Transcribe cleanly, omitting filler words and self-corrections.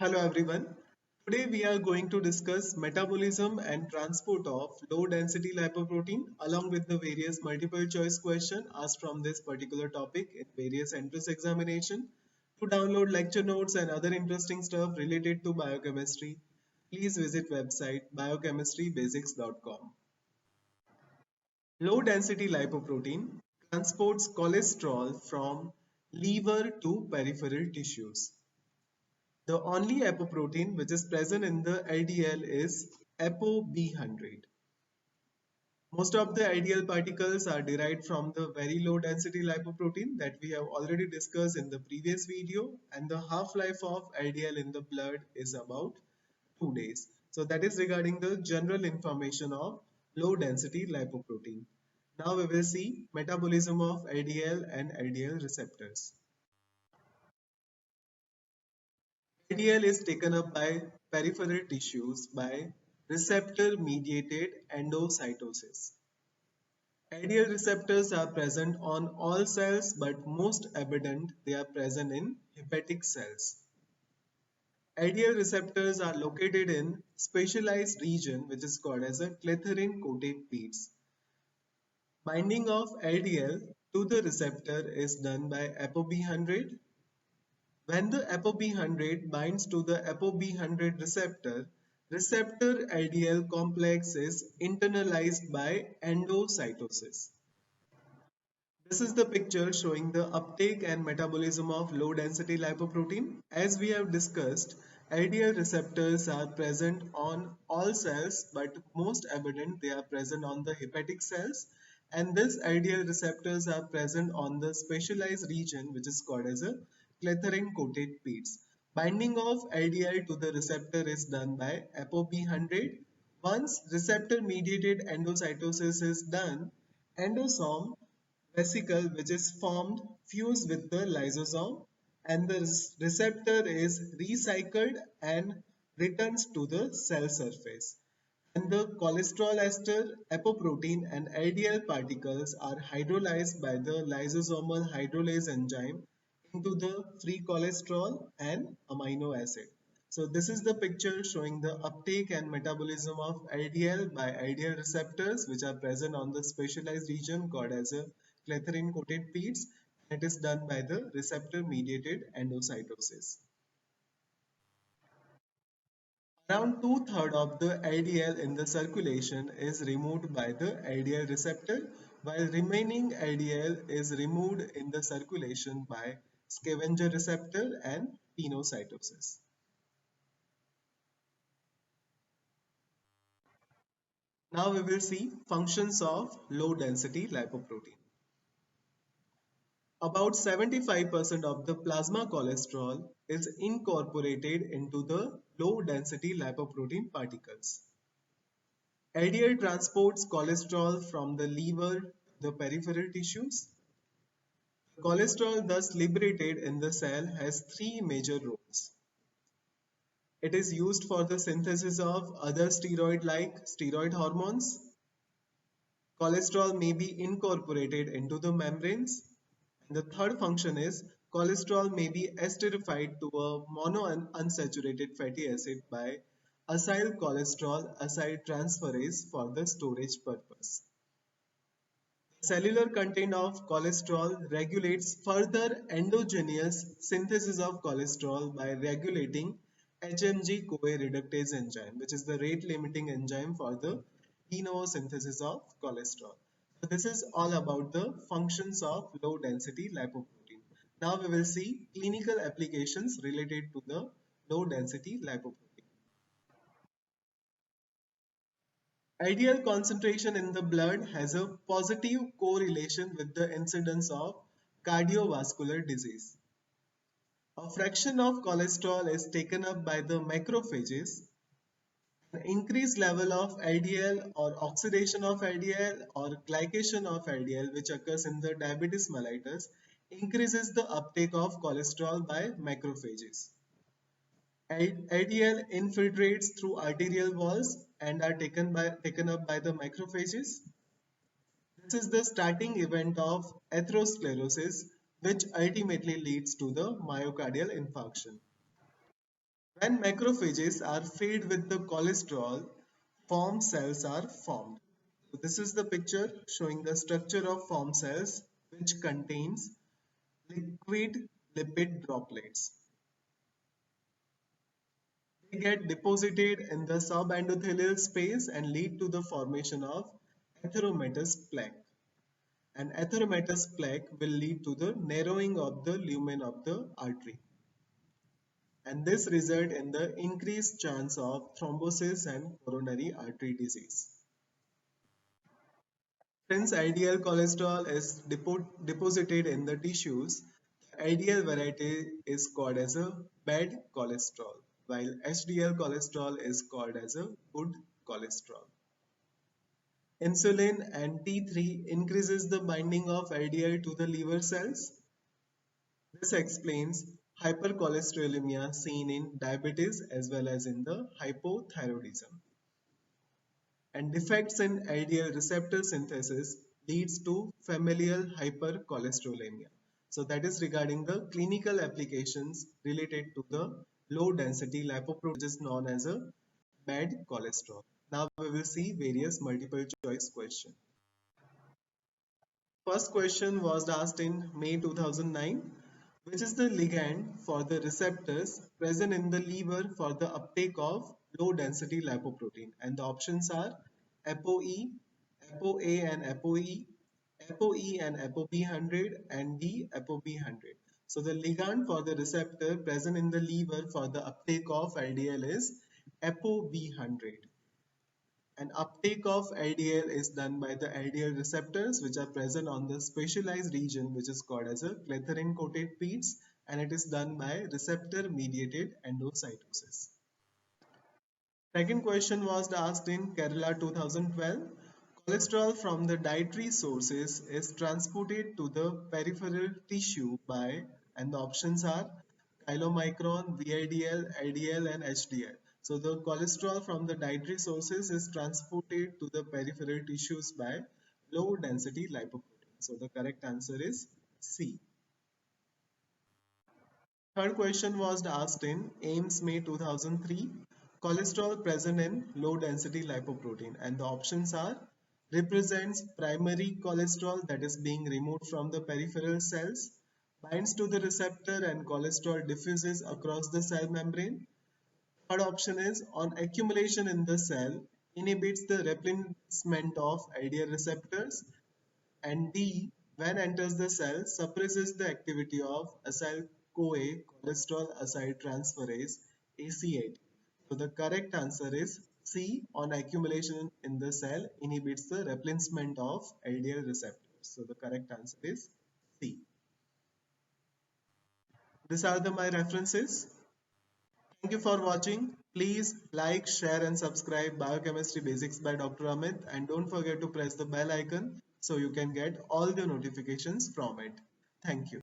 Hello everyone. Today we are going to discuss metabolism and transport of low density lipoprotein along with the various multiple choice question asked from this particular topic in various entrance examination. To download lecture notes and other interesting stuff related to biochemistry, please visit website biochemistrybasics.com. Low density lipoprotein transports cholesterol from liver to peripheral tissues. The only apoprotein which is present in the LDL is ApoB100. Most of the LDL particles are derived from the very low density lipoprotein that we have already discussed in the previous video, and the half-life of LDL in the blood is about 2 days. So that is regarding the general information of low density lipoprotein. Now we will see metabolism of LDL and LDL receptors. LDL is taken up by peripheral tissues by receptor-mediated endocytosis. LDL receptors are present on all cells, but most abundant they are present in hepatic cells. LDL receptors are located in specialized region which is called as a clathrin-coated beads. Binding of LDL to the receptor is done by ApoB100. When the ApoB100 binds to the ApoB100 receptor, receptor LDL complex is internalized by endocytosis. This is the picture showing the uptake and metabolism of low density lipoprotein. As we have discussed, LDL receptors are present on all cells, but most abundant they are present on the hepatic cells, and this LDL receptors are present on the specialized region which is called as a clathrin coated beads. Binding of LDL to the receptor is done by ApoB100. Once receptor mediated endocytosis is done, endosome vesicle which is formed fuse with the lysosome, and the receptor is recycled and returns to the cell surface. And the cholesterol ester, apoprotein and LDL particles are hydrolyzed by the lysosomal hydrolase enzyme into the free cholesterol and amino acid. So this is the picture showing the uptake and metabolism of LDL by LDL receptors which are present on the specialized region called as a clathrin coated beads. It is done by the receptor mediated endocytosis. Around two-thirds of the LDL in the circulation is removed by the LDL receptor, while remaining LDL is removed in the circulation by scavenger receptor and pinocytosis. Now we will see functions of low density lipoprotein. About 75% of the plasma cholesterol is incorporated into the low density lipoprotein particles. LDL transports cholesterol from the liver to the peripheral tissues. Cholesterol thus liberated in the cell has three major roles. It is used for the synthesis of other steroid-like steroid hormones. Cholesterol may be incorporated into the membranes. And the third function is cholesterol may be esterified to a monounsaturated fatty acid by acyl cholesterol acyltransferase for the storage purpose. Cellular content of cholesterol regulates further endogenous synthesis of cholesterol by regulating HMG-CoA reductase enzyme, which is the rate limiting enzyme for the de novo synthesis of cholesterol. So this is all about the functions of low density lipoprotein. Now we will see clinical applications related to the low density lipoprotein. Ideal concentration in the blood has a positive correlation with the incidence of cardiovascular disease. A fraction of cholesterol is taken up by the macrophages. An increased level of LDL or oxidation of LDL or glycation of LDL, which occurs in the diabetes mellitus, increases the uptake of cholesterol by macrophages. LDL infiltrates through arterial walls and are taken up by the macrophages. This is the starting event of atherosclerosis, which ultimately leads to the myocardial infarction. When macrophages are fed with the cholesterol, formed cells are formed. So this is the picture showing the structure of formed cells which contains liquid lipid droplets. They get deposited in the subendothelial space and lead to the formation of atheromatous plaque. And atheromatous plaque will lead to the narrowing of the lumen of the artery. And this result in the increased chance of thrombosis and coronary artery disease. Since LDL cholesterol is deposited in the tissues, the LDL variety is called as a bad cholesterol, while HDL cholesterol is called as a good cholesterol. Insulin and T3 increases the binding of LDL to the liver cells. This explains hypercholesterolemia seen in diabetes as well as in the hypothyroidism. And defects in LDL receptor synthesis leads to familial hypercholesterolemia. So that is regarding the clinical applications related to the low density lipoprotein, which is known as a bad cholesterol. Now we will see various multiple choice questions. First question was asked in May 2009. Which is the ligand for the receptors present in the liver for the uptake of low density lipoprotein? And the options are ApoE, ApoA and ApoE, ApoE and ApoB100, and D ApoB100. So the ligand for the receptor present in the liver for the uptake of LDL is ApoB100. And uptake of LDL is done by the LDL receptors which are present on the specialized region which is called as a clathrin coated peats, and it is done by receptor mediated endocytosis. Second question was asked in Kerala 2012. Cholesterol from the dietary sources is transported to the peripheral tissue by, and the options are chylomicron, VLDL, LDL, and HDL. So the cholesterol from the dietary sources is transported to the peripheral tissues by low density lipoprotein. So the correct answer is C. Third question was asked in AIMS May 2003. Cholesterol present in low density lipoprotein, and the options are represents primary cholesterol that is being removed from the peripheral cells, binds to the receptor and cholesterol diffuses across the cell membrane. Third option is on accumulation in the cell, inhibits the replenishment of LDL receptors, and D, when enters the cell, suppresses the activity of acyl-CoA cholesterol acyltransferase ACAT. So the correct answer is C, on accumulation in the cell, inhibits the replenishment of LDL receptors. So the correct answer is C. These are my references. Thank you for watching. Please like, share and subscribe Biochemistry Basics by Dr. Amit, and don't forget to press the bell icon so you can get all the notifications from it. Thank you.